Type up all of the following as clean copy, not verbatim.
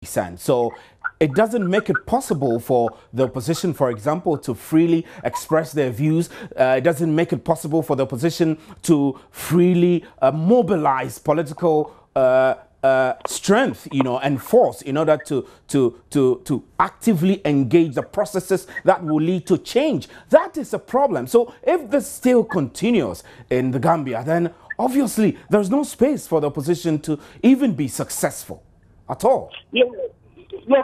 cent. So it doesn't make it possible for the opposition, for example, to freely express their views. It doesn't make it possible for the opposition to freely mobilize political strength, and force in order to actively engage the processes that will lead to change. That is a problem. So if this still continues in the Gambia, then obviously there's no space for the opposition to even be successful at all. Yes,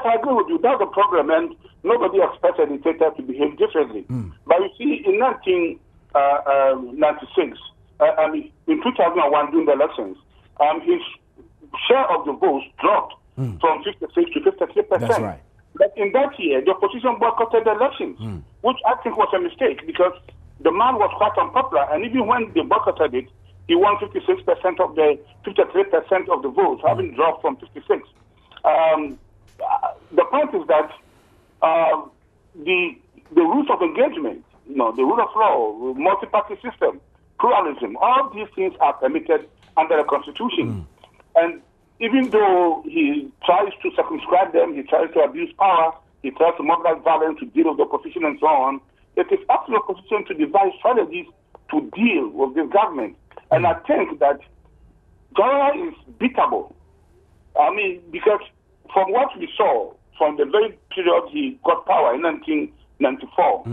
I agree with you. That's the problem, and nobody expected the dictator to behave differently. But you see, in 1996, in 2001 during the elections, his share of the votes dropped from 56 to 53%. That's right. But in that year, the opposition boycotted the elections, which I think was a mistake because the man was quite unpopular, and even when they boycotted it, he won 56% of the 53% of the votes, having dropped from 56. The point is that the rules of engagement, the rule of law, multi-party system, pluralism, all these things are permitted under the Constitution. And even though he tries to circumscribe them, he tries to abuse power, he tries to mobilize violence to deal with the opposition and so on, it is up to the opposition to devise strategies to deal with this government. And I think that Jawara is beatable. Because from what we saw, from the very period he got power in 1994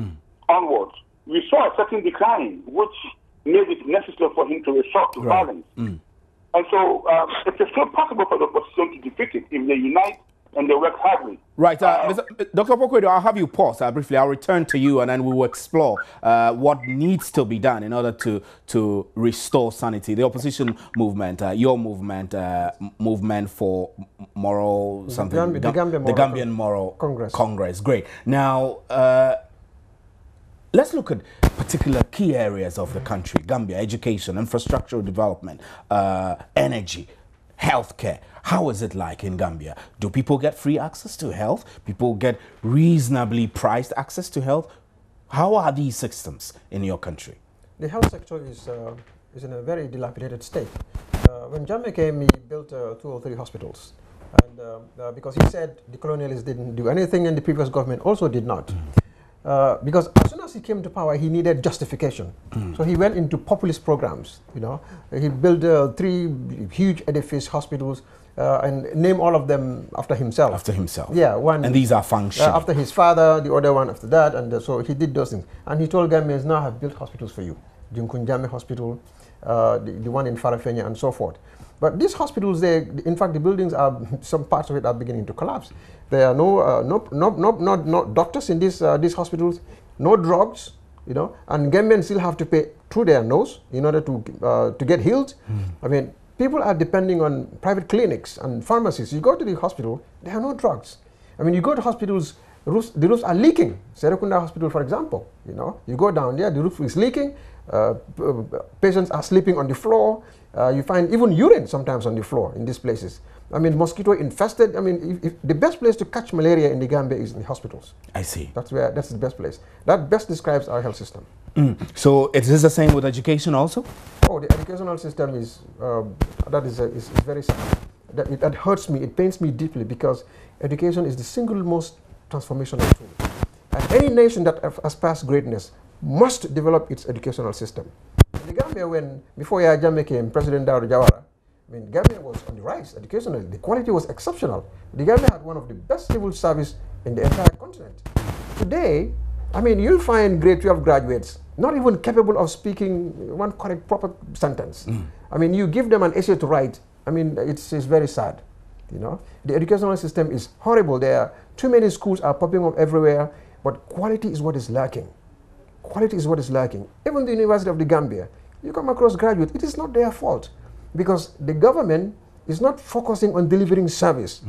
onwards, we saw a certain decline, which made it necessary for him to resort to violence. And so it is still possible for the opposition to defeat it if they unite and they work hardly. Right. Dr. Pokwedo, I'll have you pause briefly. I'll return to you and then we will explore what needs to be done in order to restore sanity. The opposition movement, your movement, movement for moral something. The Gambian Moral Congress. Great. Now, let's look at particular key areas of the country: Gambia, education, infrastructural development, energy, healthcare. How is it like in Gambia? Do people get free access to health? People get reasonably priced access to health? How are these systems in your country? The health sector is in a very dilapidated state. When Jammeh came, he built 2 or 3 hospitals. And because he said the colonialists didn't do anything and the previous government also did not. Because as soon as he came to power, he needed justification. So he went into populist programs. He built 3 huge edifice hospitals and named all of them after himself. After himself. Yeah, one. And these are functional. After his father, the other one after that, and so he did those things. And he told Gambians, now I have built hospitals for you. Junkunjame Hospital, the one in Farafenya, and so forth. But these hospitals, in fact, the buildings are, some parts of it are beginning to collapse. There are no doctors in these hospitals, no drugs, and Gambians still have to pay through their nose in order to get healed. People are depending on private clinics and pharmacies. You go to the hospital, there are no drugs. You go to hospitals, the roofs are leaking. Serekunda Hospital, for example, you go down there, the roof is leaking. Patients are sleeping on the floor. You find even urine sometimes on the floor in these places. Mosquito infested. If the best place to catch malaria in the Gambia is in the hospitals. I see. That's the best place. That best describes our health system. So is this the same with education also? Oh, the educational system is very sad. That hurts me. It pains me deeply because education is the single most transformational tool. And any nation that aspires greatness must develop its educational system. In the Gambia, before Yahya Jammeh came, President Dawda Jawara, Gambia was on the rise educationally. The quality was exceptional. The Gambia had one of the best civil service in the entire continent. Today, you'll find grade 12 graduates not even capable of speaking one correct, proper sentence. You give them an essay to write, it's very sad. The educational system is horrible. There are too many schools are popping up everywhere, but quality is what is lacking. Quality is what is lacking. Even the University of the Gambia, you come across graduates, it is not their fault because the government is not focusing on delivering service.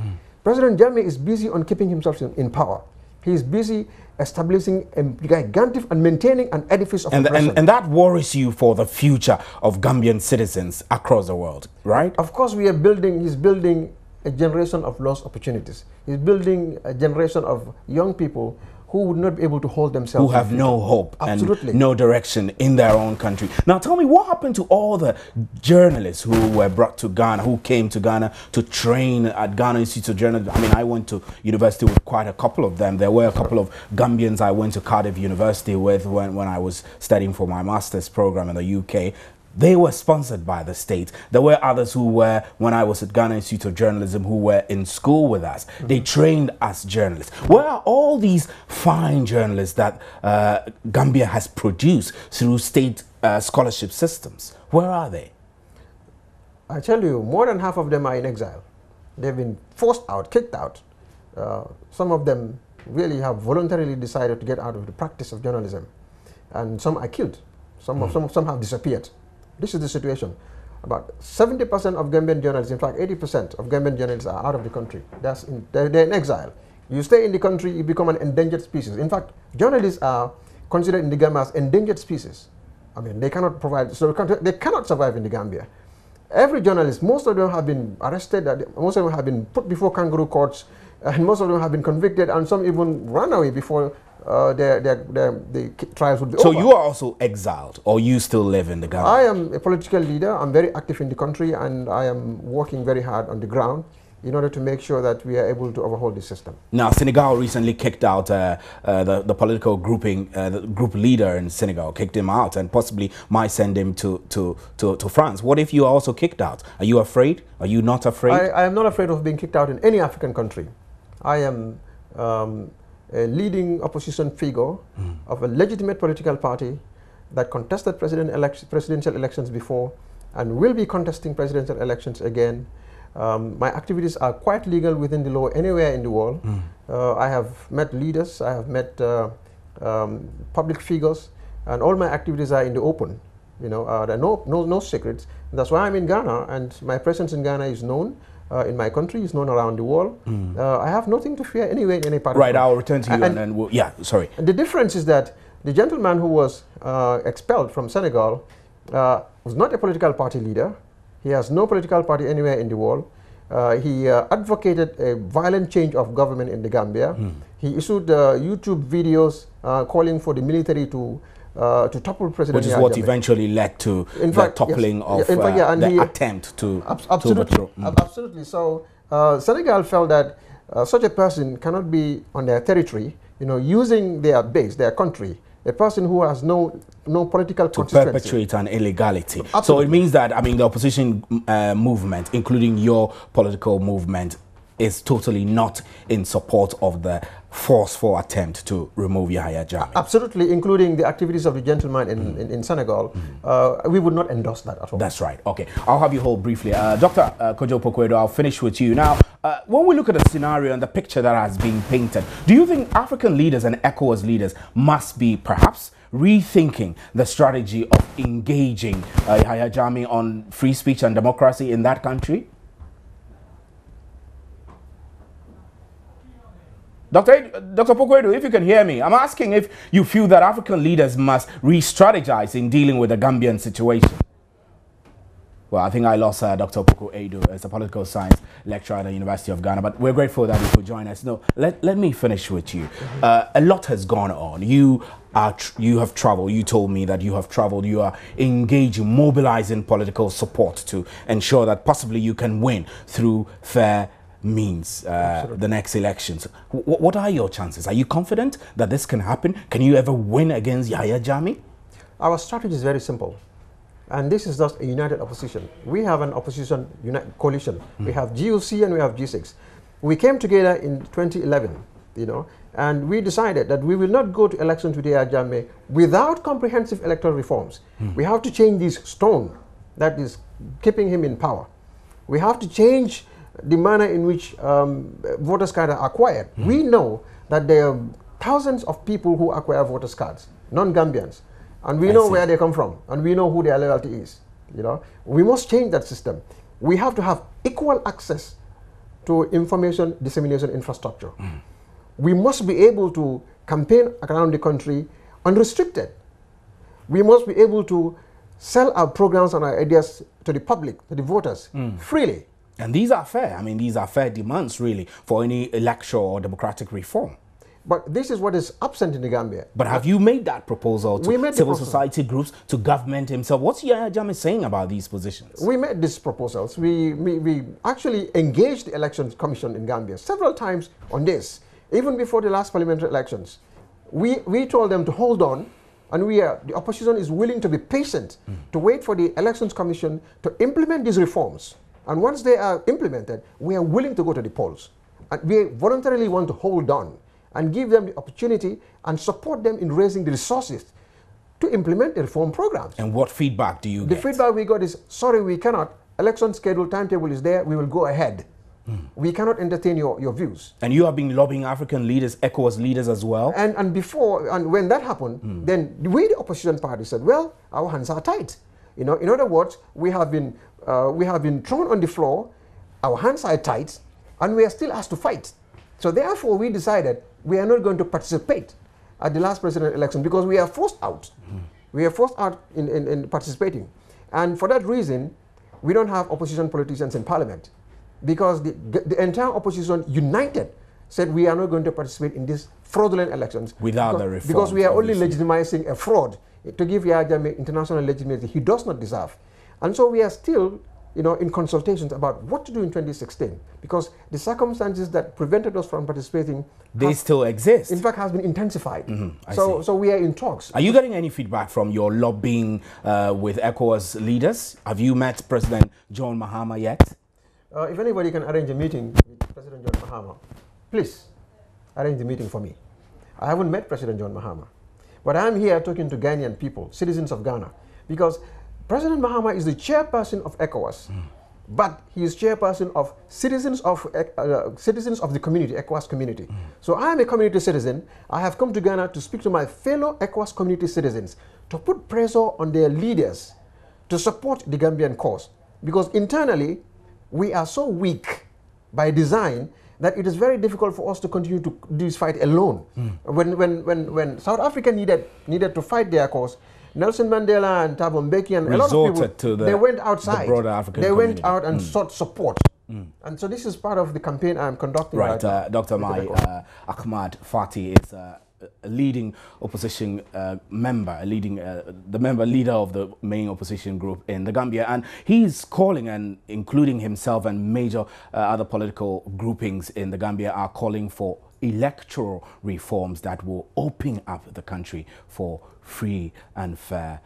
President Jammeh is busy on keeping himself in power. He is busy establishing a gigantic and maintaining an edifice of oppression. And that worries you for the future of Gambian citizens across the world, right? Of course, he's building a generation of lost opportunities. He's building a generation of young people who would not be able to hold themselves. Who have no hope Absolutely. and no direction in their own country. Now tell me, what happened to all the journalists who were brought to Ghana, who came to Ghana to train at Ghana Institute of Journalism? I mean, I went to university with quite a couple of them. There were a couple of Gambians I went to Cardiff University with when I was studying for my master's program in the UK. They were sponsored by the state. There were others who were, when I was at Ghana Institute of Journalism, who were in school with us. They trained as journalists. Where are all these fine journalists that Gambia has produced through state scholarship systems? Where are they? I tell you, more than half of them are in exile. They've been forced out, kicked out. Some of them really have voluntarily decided to get out of the practice of journalism. And some are killed. Some have disappeared. This is the situation. About 70% of Gambian journalists, in fact 80% of Gambian journalists are out of the country. They're in exile. You stay in the country, you become an endangered species. In fact, journalists are considered in the Gambia as endangered species. I mean, they cannot provide, so they cannot survive in the Gambia. Every journalist, most of them have been arrested, most of them have been put before kangaroo courts, and most of them have been convicted, and some even run away before the trials would be over. So you are also exiled, or you still live in the Gambia? I am a political leader. I'm very active in the country, and I am working very hard on the ground in order to make sure that we are able to overhaul the system. Now, Senegal recently kicked out the political grouping, the group leader in Senegal, kicked him out, and possibly might send him to France. What if you are also kicked out? Are you afraid? Are you not afraid? I am not afraid of being kicked out in any African country. I am a leading opposition figure of a legitimate political party that contested presidential elections before and will be contesting presidential elections again. My activities are quite legal within the law anywhere in the world. I have met leaders, I have met public figures, and all my activities are in the open. You know, there are no secrets. That's why I'm in Ghana, and my presence in Ghana is known. In my country, is known around the world. I have nothing to fear anywhere in any part of the world. Right, I'll return to you and then we'll, yeah, sorry. The difference is that the gentleman who was expelled from Senegal was not a political party leader. He has no political party anywhere in the world. He advocated a violent change of government in the Gambia. He issued YouTube videos calling for the military to topple President Which is what eventually led to the toppling of the attempt to overthrow. Absolutely. So Senegal felt that such a person cannot be on their territory, you know, using their base, their country, a person who has no political consistency. To perpetrate an illegality. Absolutely. So it means that, I mean, the opposition movement, including your political movement, is totally not in support of the forceful attempt to remove Yahya Jammeh. Absolutely, including the activities of the gentleman in Senegal. We would not endorse that at all. That's right. Okay, I'll have you hold briefly. Dr. Kojo Pokwedo, I'll finish with you. Now, when we look at the scenario and the picture that has been painted, do you think African leaders and ECOWAS leaders must be perhaps rethinking the strategy of engaging Yahya Jammeh on free speech and democracy in that country? Dr. Pokwedo, if you can hear me, I'm asking if you feel that African leaders must re-strategize in dealing with the Gambian situation. Well, I think I lost Dr. Pokwedo as a political science lecturer at the University of Ghana, but we're grateful that you could join us. No, let me finish with you. A lot has gone on. You have traveled. You told me that you have traveled. You are engaging, mobilizing political support to ensure that possibly you can win through fair means the next elections. What are your chances? Are you confident that this can happen? Can you ever win against Yahya Jammeh? Our strategy is very simple, and this is just a united opposition. We have an opposition coalition. We have GOC and we have G6. We came together in 2011, you know, and we decided that we will not go to elections with Yahya Jammeh without comprehensive electoral reforms. We have to change this stone that is keeping him in power. We have to change the manner in which voters cards are acquired. We know that there are thousands of people who acquire voters cards, non-Gambians, and we know where they come from, and we know who their loyalty is. You know, we must change that system. We have to have equal access to information dissemination infrastructure. We must be able to campaign around the country unrestricted. We must be able to sell our programs and our ideas to the public, to the voters, freely. And these are fair. I mean, these are fair demands, really, for any electoral or democratic reform. But this is what is absent in the Gambia. But have you made that proposal to civil society groups, to government himself? What's Yahya Jammeh saying about these positions? We made these proposals. We actually engaged the Elections Commission in Gambia several times on this. Even before the last parliamentary elections, we told them to hold on, and the opposition is willing to be patient to wait for the Elections Commission to implement these reforms. And once they are implemented, we are willing to go to the polls. And we voluntarily want to hold on and give them the opportunity and support them in raising the resources to implement the reform programs. And what feedback do you get? The feedback we got is, sorry, we cannot. Election schedule, timetable is there, we will go ahead. We cannot entertain your views. And you have been lobbying African leaders, ECOWAS leaders as well? And when that happened, then we, the opposition party, said, well, our hands are tied. You know, in other words, we have been thrown on the floor, our hands are tied, and we are still asked to fight. So therefore, we decided we are not going to participate at the last presidential election because we are forced out. We are forced out in participating. And for that reason, we don't have opposition politicians in parliament because the entire opposition united said we are not going to participate in these fraudulent elections. Without the reforms. Because we are only legitimizing a fraud to give Yahya Jammeh international legitimacy he does not deserve. And so we are still in consultations about what to do in 2016, because the circumstances that prevented us from participating, they still exist. In fact, has been intensified. So we are in talks. Are you getting any feedback from your lobbying with ECOWAS leaders? Have you met President John Mahama yet? If anybody can arrange a meeting with President John Mahama, please arrange the meeting for me. I haven't met President John Mahama, but I'm here talking to Ghanaian people, citizens of Ghana, because President Mahama is the chairperson of ECOWAS, but he is chairperson of citizens of the community, ECOWAS community. So I am a community citizen. I have come to Ghana to speak to my fellow ECOWAS community citizens to put pressure on their leaders to support the Gambian cause, because internally we are so weak by design that it is very difficult for us to continue to do this fight alone. When South Africa needed to fight their cause, Nelson Mandela and Thabo Mbeki and a lot of people, they went outside. The broader African community. Went community. Out and sought support. And so this is part of the campaign I'm conducting. Right, Dr. Mai Fatty is a leading opposition member, the leader of the main opposition group in the Gambia, and he's calling, and including himself and major other political groupings in the Gambia are calling for electoral reforms that will open up the country for free and fair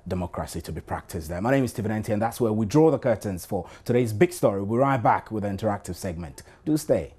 democracy to be practiced there. My name is Stephen Enti, and that's where we draw the curtains for today's big story. We'll be right back with an interactive segment. Do stay.